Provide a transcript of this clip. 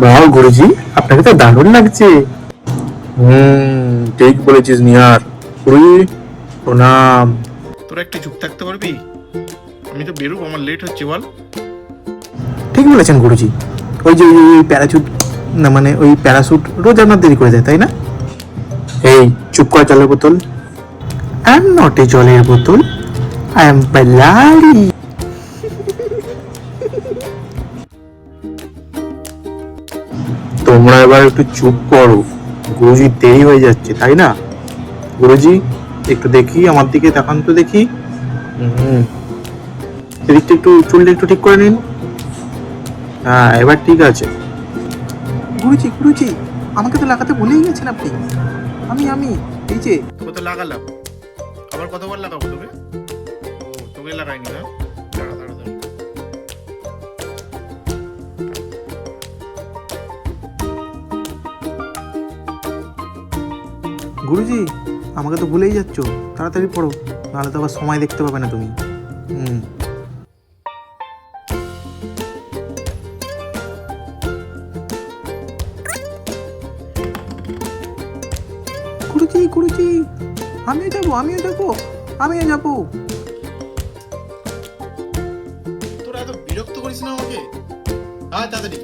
বাহ গুরুজি, আপনাকে তো দারুণ লাগছে। ঠিক বলেছিস নিহার। গুরুজি প্রণাম। তোরা একটু চুপ থাকতে পারবি? আমি তো বেরোবো, আমার লেট হচ্ছে, বল। ঠিক বলেছেন গুরুজি। ওই যে ওই প্যারাচুট, না মানে ওই প্যারাসুট রোজ আপনার দেরি করে দেয়, তাই না? এই চুপ কর জলের বোতল। আই এম নট এ জলের বোতল, আই এম পালারি। তোমরা এবার একটু চুপ করো, গুরুজি দেরি হয়ে যাচ্ছে, তাই না? গুরুজি একটু দেখি, আমার দিকে তাকান তো দেখি। হুম, এদিকটা একটু, চুলটা একটু ঠিক করে নিন। হ্যাঁ এবার ঠিক আছে। গুরুজি গুরুজি, আমাকে তো লাগাতে ভুলেই গেছেন আপনি। আমি এই যে। তোকে তো লাগালাম, আবার কতবার লাগাবো তোকে? ও, তোকে লাগাইনি না? দাঁড়া দাঁড়া দাঁড়া। গুরুজি আমাকে তো ভুলেই যাচ্ছ, তাড়াতাড়ি পড়ো, নাহলে তো আবার সময় দেখতে পাবে না তুমি। হুম। গুরুজি গুরুজি, আমিও যাবো আমিও যাবো আমিও যাবো। তোরা এত বিরক্ত করিস না আমাকে। হ্যাঁ তাড়াতাড়ি।